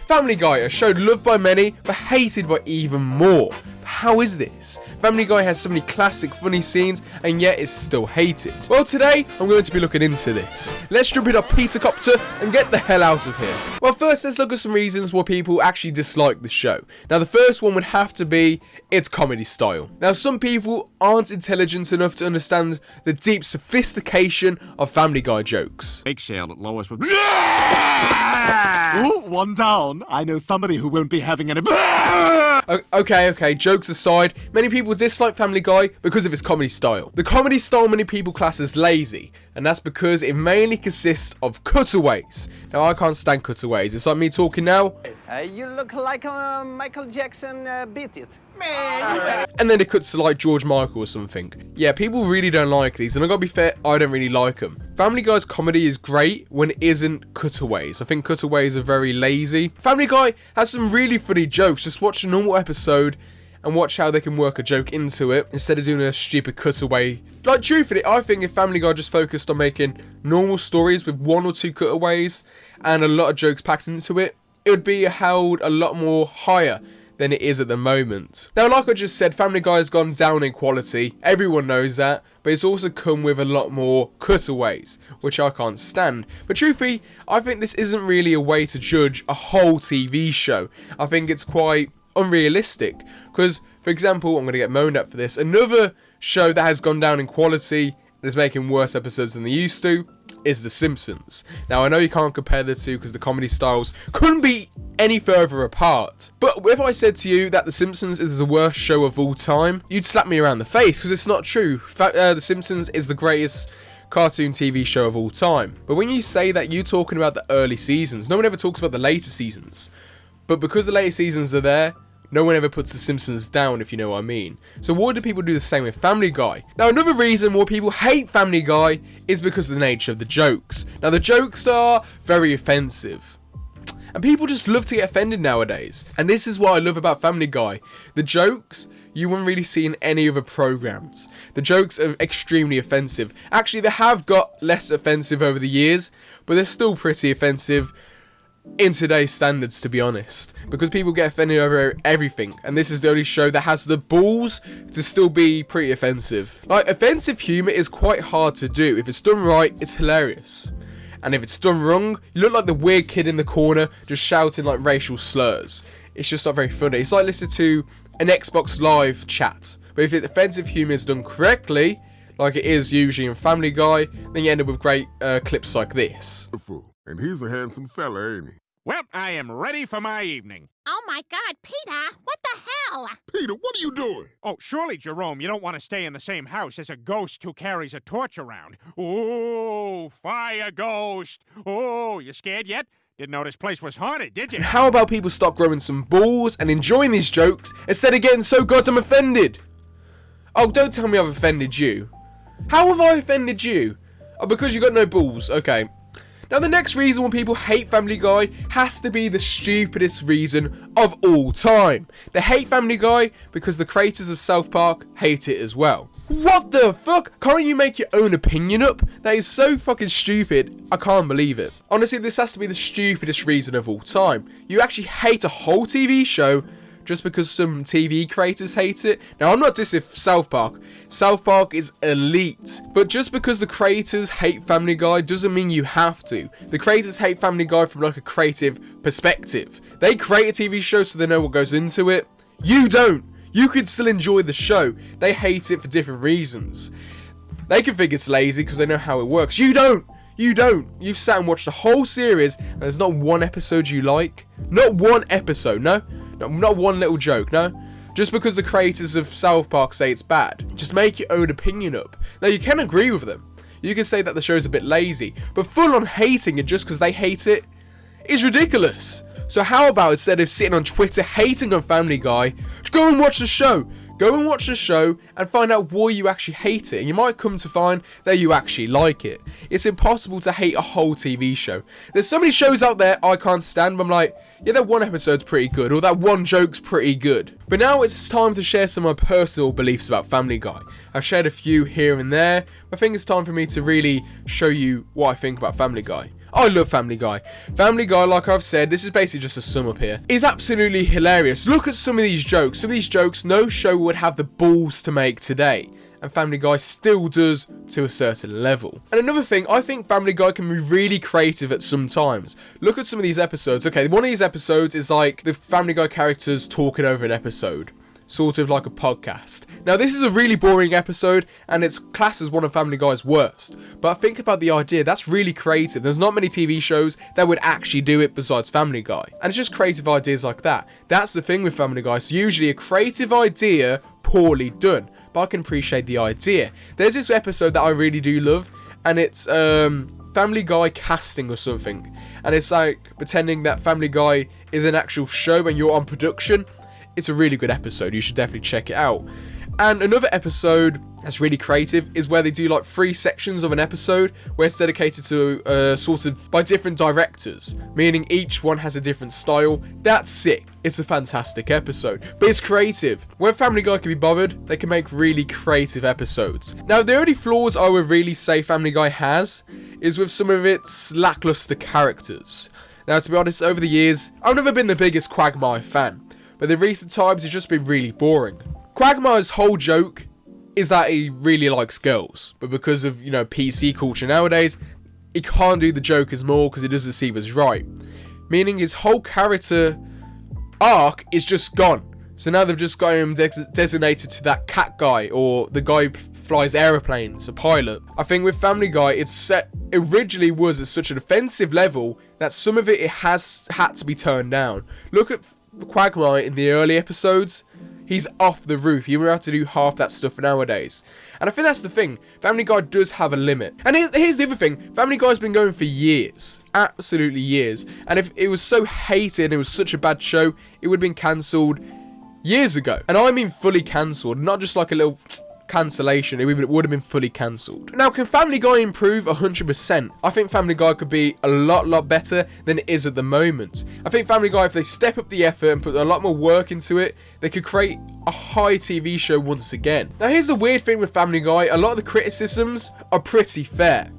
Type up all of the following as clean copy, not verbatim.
Family Guy, a show loved by many, but hated by even more. How is this? Family Guy has so many classic funny scenes and yet is still hated. Well, today I'm going to be looking into this. Let's jump in our Peter Copter and get the hell out of here. Well, first let's look at some reasons why people actually dislike the show. Now the first one would have to be its comedy style. Now some people aren't intelligent enough to understand the deep sophistication of Family Guy jokes. Big sale at Lois was... Ooh, one down. I know somebody who won't be having any... Okay, jokes aside, many people dislike Family Guy because of its comedy style. The comedy style many people class as lazy, and that's because it mainly consists of cutaways. Now I can't stand cutaways, it's like me talking now. You look like Michael Jackson Beat It. And then it cuts to like George Michael or something. Yeah, people really don't like these, and I gotta be fair, I don't really like them. Family Guy's comedy is great when it isn't cutaways. I think cutaways are very lazy. Family Guy has some really funny jokes. Just watch a normal episode and watch how they can work a joke into it instead of doing a stupid cutaway. Like, truthfully, I think if Family Guy just focused on making normal stories with 1 or 2 cutaways and a lot of jokes packed into it, it would be held a lot more higher than it is at the moment. Now, like I just said, Family Guy has gone down in quality. Everyone knows that, but it's also come with a lot more cutaways, which I can't stand. But truthfully, I think this isn't really a way to judge a whole TV show. I think it's quite unrealistic, because, for example, I'm going to get moaned at for this, another show that has gone down in quality and is making worse episodes than they used to is The Simpsons. Now, I know you can't compare the two because the comedy styles couldn't be any further apart. But if I said to you that The Simpsons is the worst show of all time, you'd slap me around the face because it's not true. The Simpsons is the greatest cartoon TV show of all time. But when you say that, you're talking about the early seasons. No one ever talks about the later seasons. But because the later seasons are there, no one ever puts The Simpsons down, if you know what I mean. So why do people do the same with Family Guy? Now, another reason why people hate Family Guy is because of the nature of the jokes. Now, the jokes are very offensive. And people just love to get offended nowadays. And this is what I love about Family Guy. The jokes you won't really see in any other programs. The jokes are extremely offensive. Actually, they have got less offensive over the years, but they're still pretty offensive in today's standards, to be honest, because people get offended over everything, and this is the only show that has the balls to still be pretty offensive. Like, offensive humour is quite hard to do. If it's done right, it's hilarious, and if it's done wrong, you look like the weird kid in the corner just shouting like racial slurs. It's just not very funny. It's like listening to an Xbox Live chat. But if the offensive humour is done correctly, like it is usually in Family Guy, then you end up with great clips like this. And he's a handsome fella, ain't he? Well, I am ready for my evening. Oh my God, Peter, what the hell? Peter, what are you doing? Oh, surely, Jerome, you don't want to stay in the same house as a ghost who carries a torch around. Oh, fire ghost. Oh, you scared yet? Didn't know this place was haunted, did you? And how about people stop growing some balls and enjoying these jokes instead of getting so goddamn offended? Oh, don't tell me I've offended you. How have I offended you? Oh, because you got no balls. Okay. Now, the next reason why people hate Family Guy has to be the stupidest reason of all time. They hate Family Guy because the creators of South Park hate it as well. What the fuck? Can't you make your own opinion up? That is so fucking stupid. I can't believe it. Honestly, this has to be the stupidest reason of all time. You actually hate a whole TV show just because some TV creators hate it. Now, I'm not dissing South Park. South Park is elite. But just because the creators hate Family Guy doesn't mean you have to. The creators hate Family Guy from like a creative perspective. They create a TV show so they know what goes into it. You don't. You could still enjoy the show. They hate it for different reasons. They can think it's lazy because they know how it works. You don't. You don't. You've sat and watched the whole series and there's not one episode you like. Not one episode, no. Not one little joke, no. Just because the creators of South Park say it's bad. Just make your own opinion up. Now, you can agree with them. You can say that the show's a bit lazy. But full on hating it just because they hate it is ridiculous. So how about instead of sitting on Twitter hating on Family Guy, just go and watch the show. Go and watch the show and find out why you actually hate it. And you might come to find that you actually like it. It's impossible to hate a whole TV show. There's so many shows out there I can't stand, but I'm like, yeah, that one episode's pretty good, or that one joke's pretty good. But now it's time to share some of my personal beliefs about Family Guy. I've shared a few here and there, but I think it's time for me to really show you what I think about Family Guy. I love Family Guy. Family Guy, like I've said, this is basically just a sum up here, is absolutely hilarious. Look at some of these jokes. Some of these jokes no show would have the balls to make today, and Family Guy still does to a certain level. And another thing, I think Family Guy can be really creative at some times. Look at some of these episodes. Okay, one of these episodes is like the Family Guy characters talking over an episode, sort of like a podcast. Now, this is a really boring episode, and it's classed as one of Family Guy's worst. But think about the idea, that's really creative. There's not many TV shows that would actually do it besides Family Guy. And it's just creative ideas like that. That's the thing with Family Guy. It's usually a creative idea poorly done. But I can appreciate the idea. There's this episode that I really do love, and it's Family Guy casting or something. And it's like pretending that Family Guy is an actual show and you're on production. It's a really good episode. You should definitely check it out. And another episode that's really creative is where they do like 3 sections of an episode where it's dedicated to sort of by different directors, meaning each one has a different style. That's sick. It's a fantastic episode, but it's creative. When Family Guy can be bothered, they can make really creative episodes. Now, the only flaws I would really say Family Guy has is with some of its lackluster characters. Now, to be honest, over the years, I've never been the biggest Quagmire fan, but in recent times, it's just been really boring. Quagmire's whole joke is that he really likes girls, but because of, you know, PC culture nowadays, he can't do the Joker's more because he doesn't see what's right. Meaning his whole character arc is just gone. So now they've just got him designated to that cat guy, or the guy who flies aeroplanes, a pilot. I think with Family Guy, it originally was at such an offensive level that some of it has had to be turned down. Look at Quagmire in the early episodes. He's off the roof. You won't have to do half that stuff nowadays. And I think that's the thing. Family Guy does have a limit. And here's the other thing. Family Guy's been going for years. Absolutely years. And if it was so hated and it was such a bad show, it would have been cancelled years ago. And I mean fully cancelled. Not just like a little cancellation. It would have been fully cancelled. Now, can Family Guy improve? 100%. I think Family Guy could be a lot better than it is at the moment. I think Family Guy, if they step up the effort and put a lot more work into it, they could create a high TV show once again. Now, here's the weird thing with Family Guy. A lot of the criticisms are pretty fair.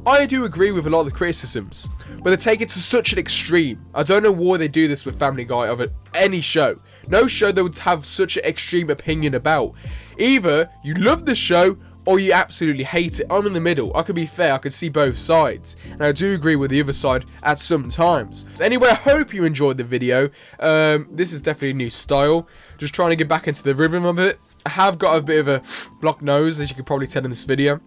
I do agree with a lot of the criticisms, but they take it to such an extreme. I don't know why they do this with Family Guy over any show. No show they would have such an extreme opinion about. Either you love the show or you absolutely hate it. I'm in the middle. I can be fair. I can see both sides. And I do agree with the other side at some times. So anyway, I hope you enjoyed the video. This is definitely a new style. Just trying to get back into the rhythm of it. I have got a bit of a blocked nose, as you can probably tell in this video.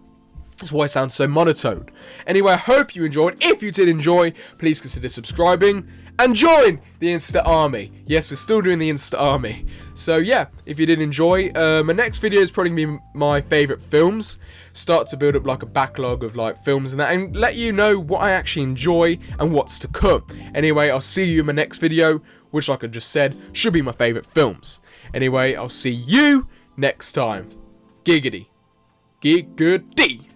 That's why it sounds so monotone. Anyway, I hope you enjoyed. If you did enjoy, please consider subscribing and join the Insta Army. Yes, we're still doing the Insta Army. So yeah, if you did enjoy, my next video is probably going to be my favourite films. Start to build up like a backlog of like films and that, and let you know what I actually enjoy and what's to come. Anyway, I'll see you in my next video, which like I just said, should be my favourite films. Anyway, I'll see you next time. Giggity. Giggity.